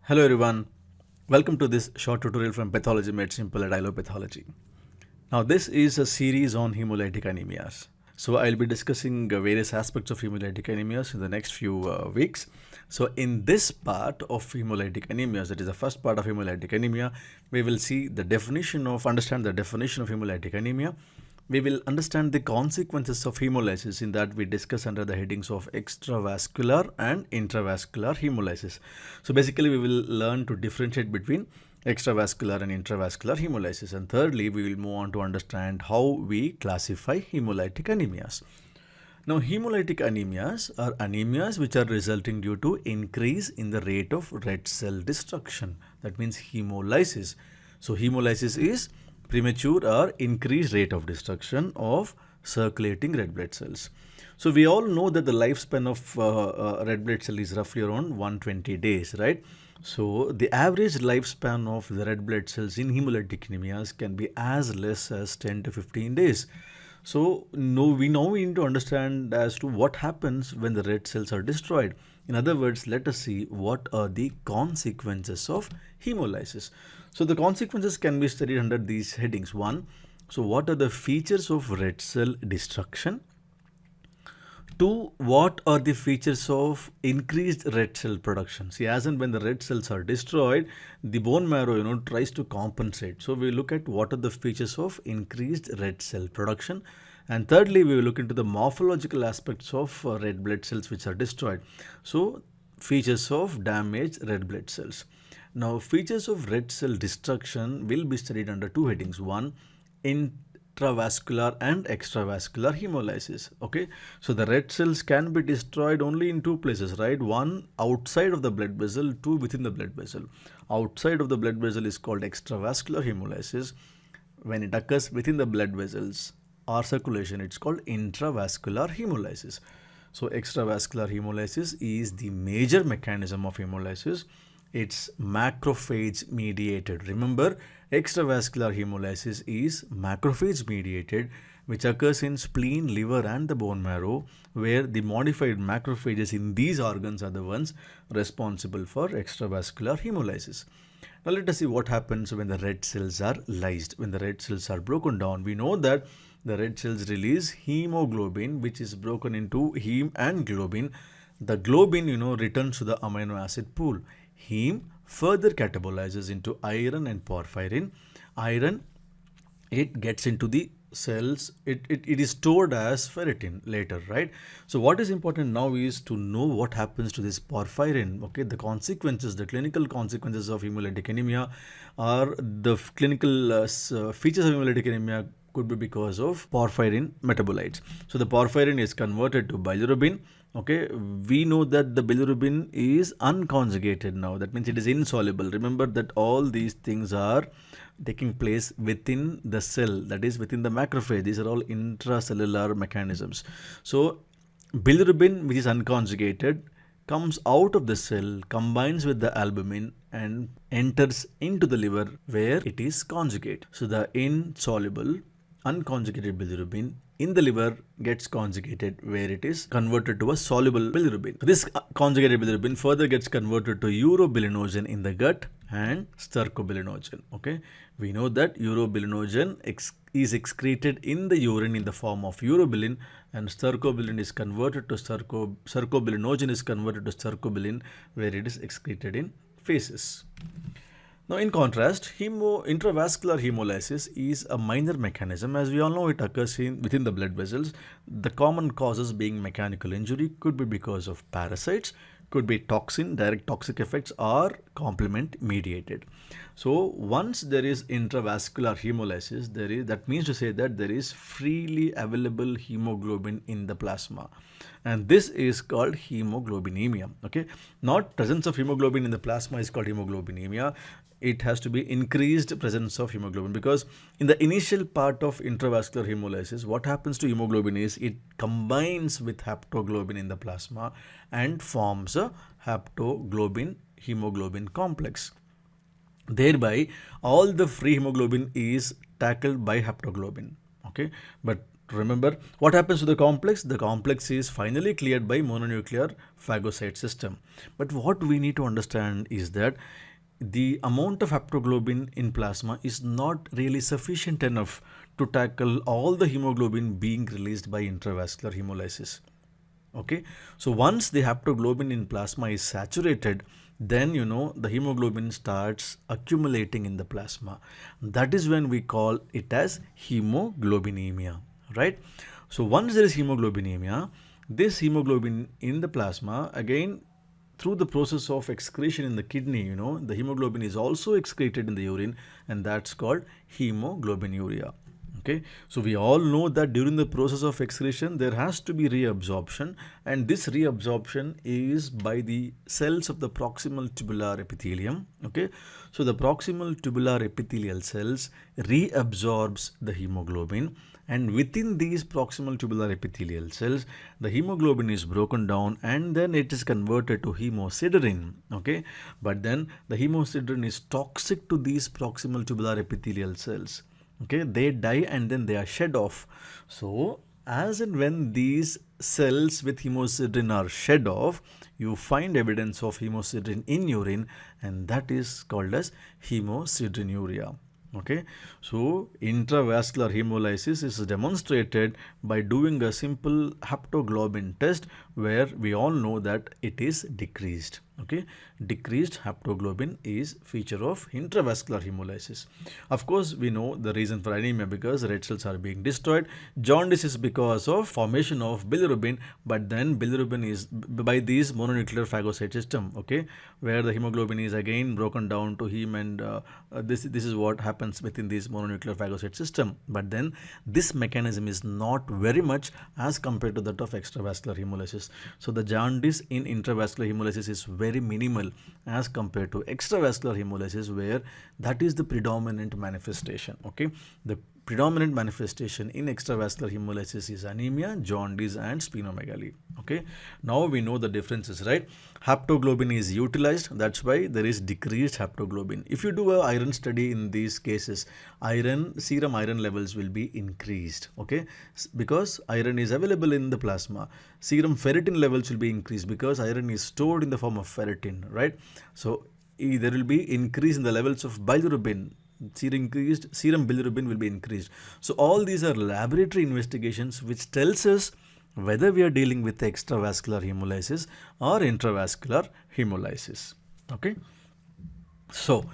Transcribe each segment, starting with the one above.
Hello everyone, welcome to this short tutorial from Pathology Made Simple at ilovepathology. Now this is a series on hemolytic anemias. So I'll be discussing various aspects of hemolytic anemias in the next few weeks. So in this part of hemolytic anemias, that is the first part of hemolytic anemia, we will see understand the definition of hemolytic anemia. We will understand the consequences of hemolysis. In that we discuss under the headings of extravascular and intravascular hemolysis. So basically we will learn to differentiate between extravascular and intravascular hemolysis. And thirdly, we will move on to understand how we classify hemolytic anemias. Now, hemolytic anemias are anemias which are resulting due to increase in the rate of red cell destruction. That means hemolysis. So, hemolysis is premature or increased rate of destruction of circulating red blood cells. So we all know that the lifespan of red blood cell is roughly around 120 days, right? So the average lifespan of the red blood cells in hemolytic anemias can be as less as 10 to 15 days. So we now need to understand as to what happens when the red cells are destroyed. In other words, let us see what are the consequences of hemolysis. So the consequences can be studied under these headings. One, so what are the features of red cell destruction? Two, what are the features of increased red cell production? See, as and when the red cells are destroyed, the bone marrow, tries to compensate. So we look at what are the features of increased red cell production. And thirdly, we will look into the morphological aspects of red blood cells which are destroyed. So features of damaged red blood cells. Now, features of red cell destruction will be studied under two headings. One, intravascular and extravascular hemolysis. Okay, so the red cells can be destroyed only in two places, right? One, outside of the blood vessel, two, within the blood vessel. Outside of the blood vessel is called extravascular hemolysis. When it occurs within the blood vessels or circulation, it's called intravascular hemolysis. So extravascular hemolysis is the major mechanism of hemolysis. It's macrophage mediated. Remember, extravascular hemolysis is macrophage mediated, which occurs in spleen, liver and the bone marrow, where the modified macrophages in these organs are the ones responsible for extravascular hemolysis. Now let us see what happens when the red cells are lysed, when the red cells are broken down. We know that the red cells release hemoglobin, which is broken into heme and globin. The globin, returns to the amino acid pool. Heme further catabolizes into iron and porphyrin. Iron, it gets into the cells, it is stored as ferritin later, right? So what is important now is to know what happens to this porphyrin. Okay, the clinical consequences of hemolytic anemia are the clinical features of hemolytic anemia could be because of porphyrin metabolites. So the porphyrin is converted to bilirubin. Okay, we know that the bilirubin is unconjugated now. That means it is insoluble. Remember that all these things are taking place within the cell, that is within the macrophage. These are all intracellular mechanisms. So bilirubin, which is unconjugated, comes out of the cell, combines with the albumin and enters into the liver where it is conjugate. So the insoluble unconjugated bilirubin in the liver gets conjugated where it is converted to a soluble bilirubin. This conjugated bilirubin further gets converted to urobilinogen in the gut and stercobilinogen. Okay, we know that urobilinogen is excreted in the urine in the form of urobilin, and stercobilin is converted to stercobilinogen is converted to stercobilin where it is excreted in feces. Now, in contrast, intravascular hemolysis is a minor mechanism. As we all know, it occurs within the blood vessels. The common causes being mechanical injury, could be because of parasites, could be direct toxic effects, or complement mediated. So once there is intravascular hemolysis, that means to say that there is freely available hemoglobin in the plasma, and this is called hemoglobinemia. Okay, not presence of hemoglobin in the plasma is called hemoglobinemia. It has to be increased presence of hemoglobin, because in the initial part of intravascular hemolysis, what happens to hemoglobin is it combines with haptoglobin in the plasma and forms a haptoglobin hemoglobin complex. Thereby all the free hemoglobin is tackled by haptoglobin. Okay, but Remember, what happens to the complex? The complex is finally cleared by mononuclear phagocyte system. But what we need to understand is that the amount of haptoglobin in plasma is not really sufficient enough to tackle all the hemoglobin being released by intravascular hemolysis. Okay, so once the haptoglobin in plasma is saturated, then the hemoglobin starts accumulating in the plasma. That is when we call it as hemoglobinemia, right? So once there is hemoglobinemia, this hemoglobin in the plasma, again through the process of excretion in the kidney, the hemoglobin is also excreted in the urine, and that's called hemoglobinuria. Okay, so we all know that during the process of excretion there has to be reabsorption, and this reabsorption is by the cells of the proximal tubular epithelium. Okay, so the proximal tubular epithelial cells reabsorbs the hemoglobin, and within these proximal tubular epithelial cells the hemoglobin is broken down and then it is converted to hemosiderin. Okay, but then the hemosiderin is toxic to these proximal tubular epithelial cells. Okay, they die and then they are shed off. So as and when these cells with hemosiderin are shed off, you find evidence of hemosiderin in urine, and that is called as hemosideриnuria. Okay, so intravascular hemolysis is demonstrated by doing a simple haptoglobin test, where we all know that it is decreased. Okay, decreased haptoglobin is feature of intravascular hemolysis. Of course, we know the reason for anemia, because red cells are being destroyed. Jaundice is because of formation of bilirubin, but then bilirubin is by these mononuclear phagocyte system. Okay, where the hemoglobin is again broken down to heme, and this is what happens within this mononuclear phagocyte system. But then this mechanism is not very much as compared to that of extravascular hemolysis. So the jaundice in intravascular hemolysis is very minimal as compared to extravascular hemolysis, where that is the predominant manifestation. Okay, the predominant manifestation in extravascular hemolysis is anemia, jaundice, and splenomegaly. Okay, now we know the differences, right? Haptoglobin is utilized, that's why there is decreased haptoglobin. If you do a iron study in these cases, serum iron levels will be increased. Okay, because iron is available in the plasma. Serum ferritin levels will be increased because iron is stored in the form of ferritin, right? So there will be increase in the levels of bilirubin. Serum bilirubin will be increased. So all these are laboratory investigations which tells us whether we are dealing with extravascular hemolysis or intravascular hemolysis. Okay, so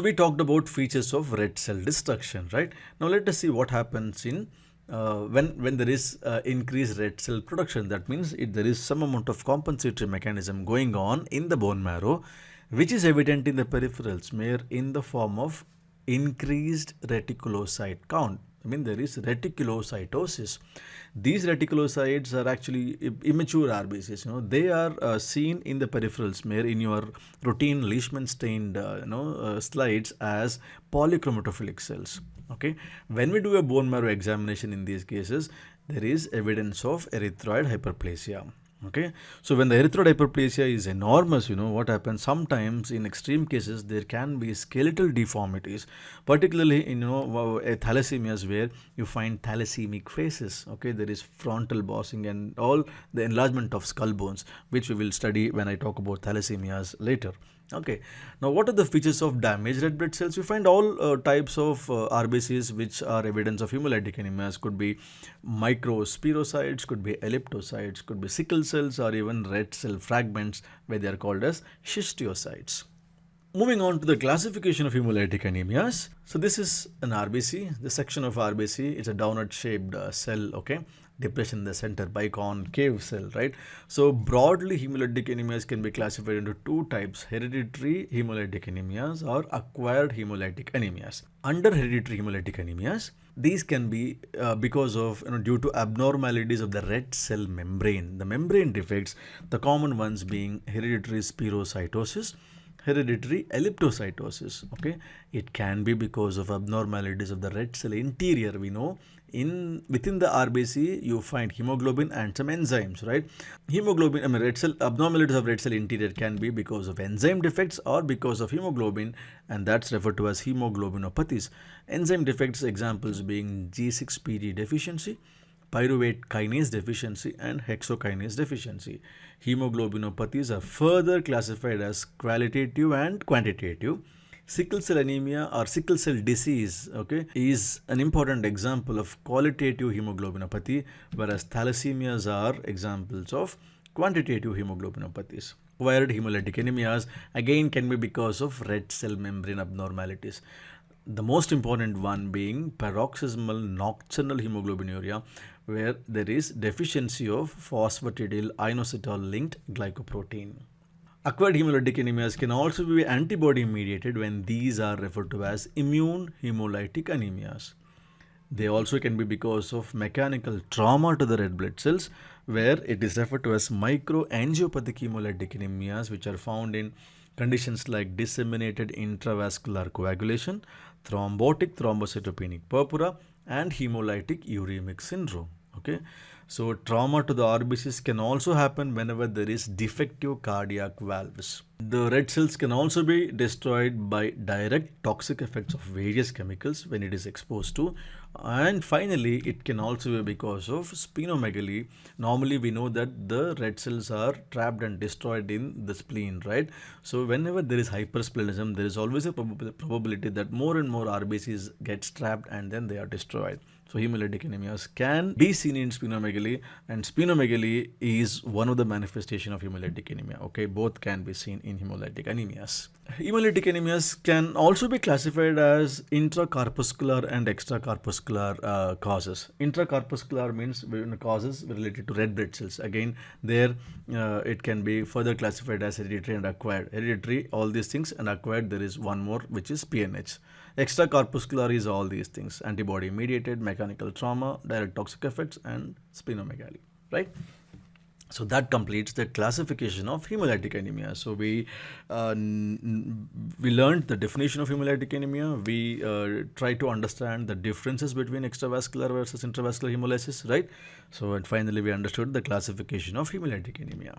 we talked about features of red cell destruction, right? Now let us see what happens in when there is increased red cell production. That means there is some amount of compensatory mechanism going on in the bone marrow, which is evident in the peripherals, mere in the form of increased reticulocyte count. I mean, there is reticulocytosis. These reticulocytes are actually immature RBCs. They are seen in the peripherals, mere in your routine Leishman stained slides as polychromatophilic cells. Okay, when we do a bone marrow examination in these cases, there is evidence of erythroid hyperplasia. Okay, so when the erythroid hyperplasia is enormous, what happens? Sometimes in extreme cases there can be skeletal deformities, particularly in thalassemias, where you find thalassemic faces. Okay, there is frontal bossing and all the enlargement of skull bones, which we will study when I talk about thalassemias later. Okay, now what are the features of damaged red blood cells? We find all types of RBCs which are evidence of hemolytic anemias. Could be microspherocytes, could be elliptocytes, could be sickle cells, or even red cell fragments, where they are called as schistiocytes. Moving on to the classification of hemolytic anemias. So this is an RBC. The section of RBC is a donut shaped cell. Okay, depression in the center, biconcave cell, right? So broadly, hemolytic anemias can be classified into two types: hereditary hemolytic anemias or acquired hemolytic anemias. Under hereditary hemolytic anemias, these can be because of due to abnormalities of the red cell membrane. The membrane defects, the common ones being hereditary spherocytosis, hereditary elliptocytosis. Okay, it can be because of abnormalities of the red cell interior. We know within the RBC you find hemoglobin and some enzymes, right? Red cell abnormalities of red cell interior can be because of enzyme defects or because of hemoglobin, and that's referred to as hemoglobinopathies. Enzyme defects examples being G6PD deficiency, pyruvate kinase deficiency and hexokinase deficiency. Hemoglobinopathies are further classified as qualitative and quantitative. Sickle cell anemia or sickle cell disease, okay, is an important example of qualitative hemoglobinopathy, whereas thalassemias are examples of quantitative hemoglobinopathies. Acquired hemolytic anemias again can be because of red cell membrane abnormalities. The most important one being paroxysmal nocturnal hemoglobinuria, where there is deficiency of phosphatidyl inositol linked glycoprotein. Acquired hemolytic anemias can also be antibody mediated when these are referred to as immune hemolytic anemias. They also can be because of mechanical trauma to the red blood cells, where it is referred to as microangiopathic hemolytic anemias, which are found in conditions like disseminated intravascular coagulation, thrombotic thrombocytopenic purpura, and hemolytic uremic syndrome. Okay, so trauma to the RBCs can also happen whenever there is defective cardiac valves. The red cells can also be destroyed by direct toxic effects of various chemicals when it is exposed to, and finally it can also be because of splenomegaly. Normally we know that the red cells are trapped and destroyed in the spleen, right? So whenever there is hypersplenism, there is always a probability that more and more RBCs get trapped and then they are destroyed. So hemolytic anemias can be seen in splenomegaly, and splenomegaly is one of the manifestation of hemolytic anemia. Okay, both can be seen in hemolytic anemias. Hemolytic anemias can also be classified as intracorpuscular and extracorpuscular causes. Intracorpuscular means causes related to red blood cells. Again, there it can be further classified as hereditary and acquired. Hereditary, all these things, and acquired, there is one more, which is PNH. Extracorpuscular is all these things: antibody mediated, mechanical trauma, direct toxic effects, and splenomegaly, right? So that completes the classification of hemolytic anemia. So we learned the definition of hemolytic anemia. We try to understand the differences between extravascular versus intravascular hemolysis, right? So and finally we understood the classification of hemolytic anemia.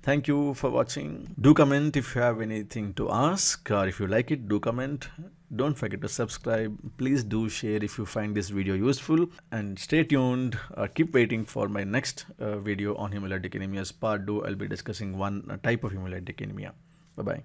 Thank you for watching. Do comment if you have anything to ask, or if you like it, do comment. Don't forget to subscribe. Please do share if you find this video useful, and stay tuned. Keep waiting for my next video on hemolytic anemias part 2. I'll be discussing one type of hemolytic anemia. Bye bye.